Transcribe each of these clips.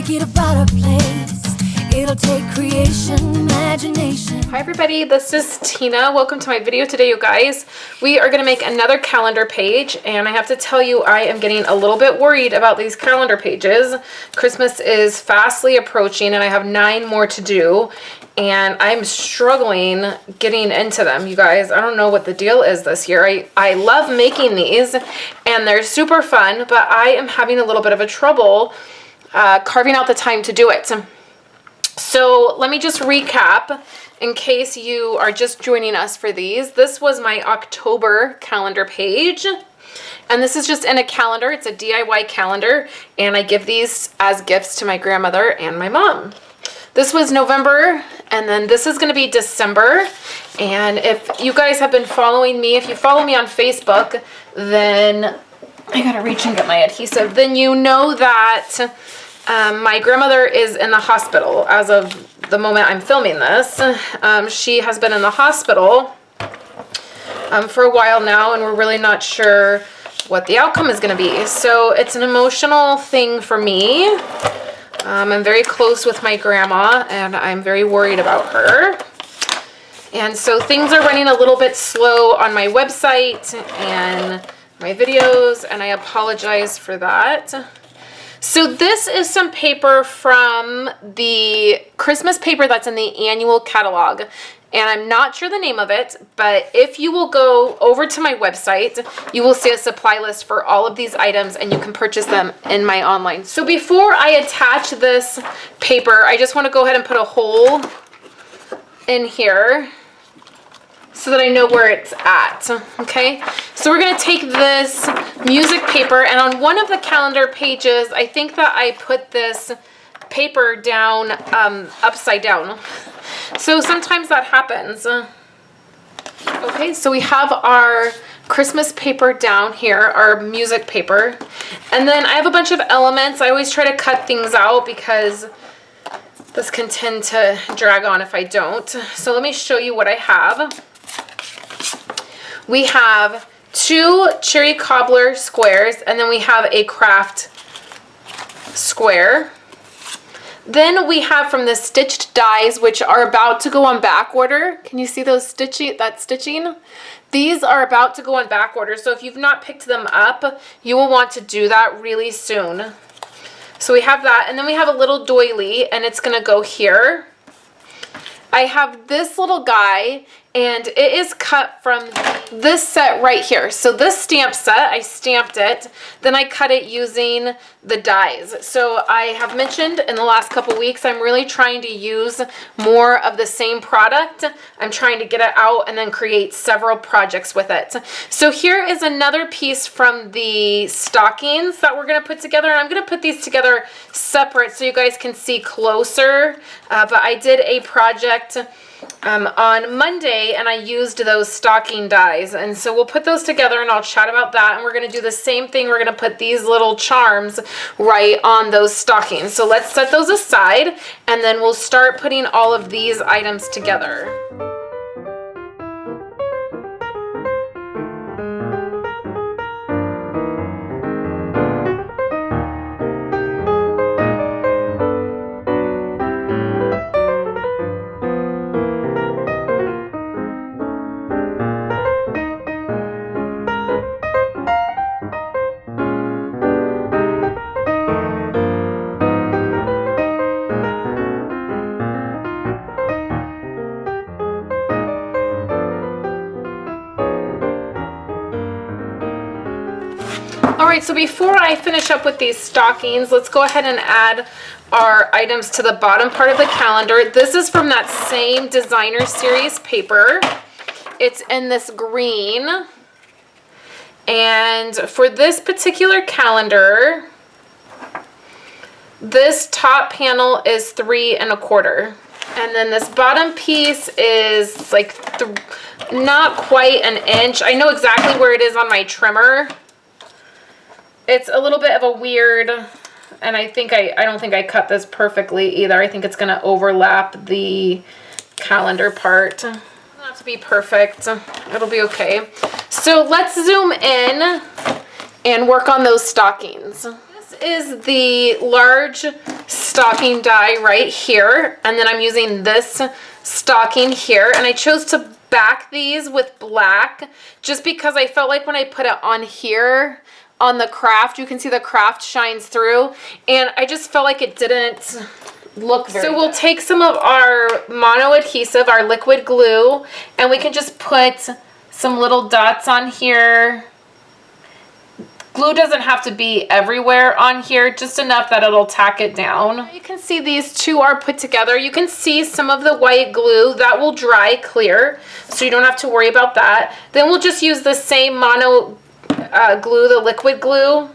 make it a better place. It'll take creation, imagination. Hi everybody, this is Tina. Welcome to my video today, you guys. We are going to make another calendar page, and I have to tell you, I am getting a little bit worried about these calendar pages. Christmas is fastly approaching, and I have 9 more to do, and I'm struggling getting into them, you guys. I don't know what the deal is this year. I love making these, and they're super fun, but I am having a little bit of a trouble carving out the time to do it. So let me just recap in case you are just joining us for these. This was my October calendar page, and this is just in a calendar. It's a DIY calendar, and I give these as gifts to my grandmother and my mom. This was November, and then this is going to be December. And if you guys have been following me, if you follow me on Facebook, then I gotta reach and get my adhesive. Then you know that my grandmother is in the hospital as of the moment I'm filming this. She has been in the hospital for a while now, and we're really not sure what the outcome is going to be. So it's an emotional thing for me. I'm very close with my grandma, and I'm very worried about her. And so things are running a little bit slow on my website and my videos, and I apologize for that. So this is some paper from the Christmas paper that's in the annual catalog, and I'm not sure the name of it, but if you will go over to my website, you will see a supply list for all of these items, and you can purchase them in my online. So before I attach this paper, I just want to go ahead and put a hole in here so that I know where it's at, okay? So we're gonna take this music paper, and on one of the calendar pages, I think that I put this paper down upside down. So sometimes that happens. Okay, so we have our Christmas paper down here, our music paper. And then I have a bunch of elements. I always try to cut things out because this can tend to drag on if I don't. So let me show you what I have. We have 2 cherry cobbler squares, and then we have a craft square. Then we have from the stitched dies, which are about to go on back order. Can you see those stitching? These are about to go on back order, so if you've not picked them up, you will want to do that really soon. So we have that, and then we have a little doily, and it's gonna go here. I have this little guy, and it is cut from this set right here. So this stamp set, I stamped it, then I cut it using the dies. So I have mentioned in the last couple weeks, I'm really trying to use more of the same product. I'm trying to get it out and then create several projects with it. So here is another piece from the stockings that we're gonna put together. And I'm gonna put these together separate so you guys can see closer. But I did a project on Monday, and I used those stocking dies, and so we'll put those together and I'll chat about that. And we're going to do the same thing. We're going to put these little charms right on those stockings. So let's set those aside, and then we'll start putting all of these items together. Alright, so before I finish up with these stockings, let's go ahead and add our items to the bottom part of the calendar. This is from that same designer series paper. It's in this green. And for this particular calendar, this top panel is 3 1/4. And then this bottom piece is like not quite an inch. I know exactly where it is on my trimmer. It's a little bit of a weird, and I don't think I cut this perfectly either. I think it's going to overlap the calendar part. Not to be perfect. It'll be okay. So let's zoom in and work on those stockings. this is the large stocking die right here, and then I'm using this stocking here, and I chose to back these with black just because I felt like when I put it on here on the craft, you can see the craft shines through, and I just felt like it didn't look very good. We'll take some of our mono adhesive, our liquid glue, and we can just put some little dots on here. Glue doesn't have to be everywhere on here, just enough that it'll tack it down. You can see these two are put together. You can see some of the white glue that will dry clear, so you don't have to worry about that. Then we'll just use the same mono glue, the liquid glue.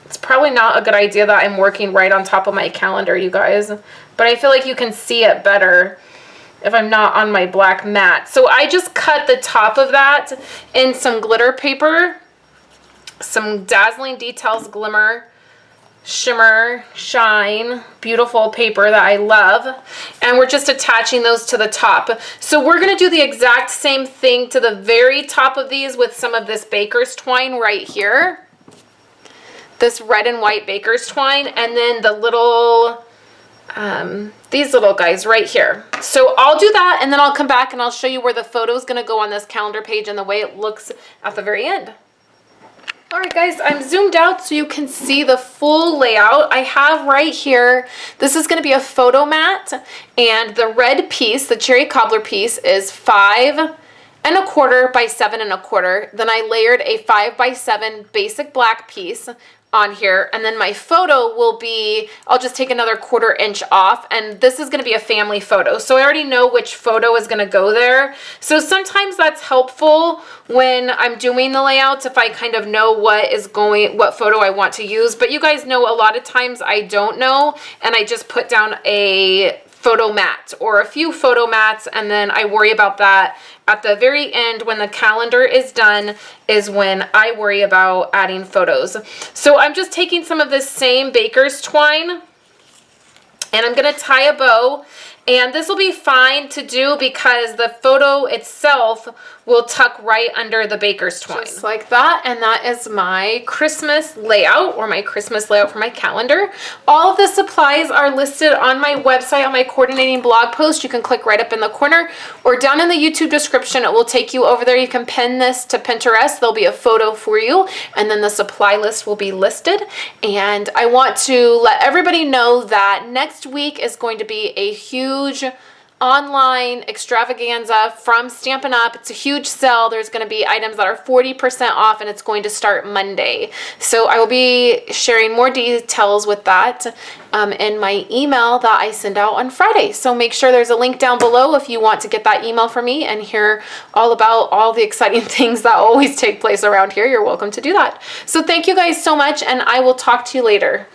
It's probably not a good idea that I'm working right on top of my calendar, you guys, but I feel like you can see it better if I'm not on my black mat. So I just cut the top of that in some glitter paper, some Dazzling Details Glimmer, Shimmer, Shine, beautiful paper that I love, and we're just attaching those to the top. So we're going to do the exact same thing to the very top of these with some of this baker's twine right here, this red and white baker's twine, and then the little these little guys right here. So I'll do that, and then I'll come back and I'll show you where the photo is going to go on this calendar page and the way it looks at the very end. All right, guys, I'm zoomed out so you can see the full layout. I have right here, this is going to be a photo mat, and the red piece, the cherry cobbler piece, is 5 1/4 by 7 1/4. Then I layered a 5 by 7 basic black piece on here, and then my photo will be, I'll just take another 1/4 inch off, and this is going to be a family photo, so I already know which photo is going to go there. So sometimes that's helpful when I'm doing the layouts, if I kind of know what photo I want to use. But you guys know a lot of times I don't know, and I just put down a photo mat or a few photo mats, and then I worry about that at the very end when the calendar is done, is when I worry about adding photos. So I'm just taking some of this same baker's twine, and I'm going to tie a bow, and this will be fine to do because the photo itself will tuck right under the baker's twine. Just like that, and that is my Christmas layout, or my Christmas layout for my calendar. All of the supplies are listed on my website, on my coordinating blog post. You can click right up in the corner, or down in the YouTube description, it will take you over there. You can pin this to Pinterest. There'll be a photo for you, and then the supply list will be listed. And I want to let everybody know that next week is going to be a huge online extravaganza from Stampin' Up. It's a huge sale. There's going to be items that are 40% off, and it's going to start Monday. So I will be sharing more details with that in my email that I send out on Friday. So make sure there's a link down below if you want to get that email from me and hear all about all the exciting things that always take place around here. You're welcome to do that. So thank you guys so much, and I will talk to you later.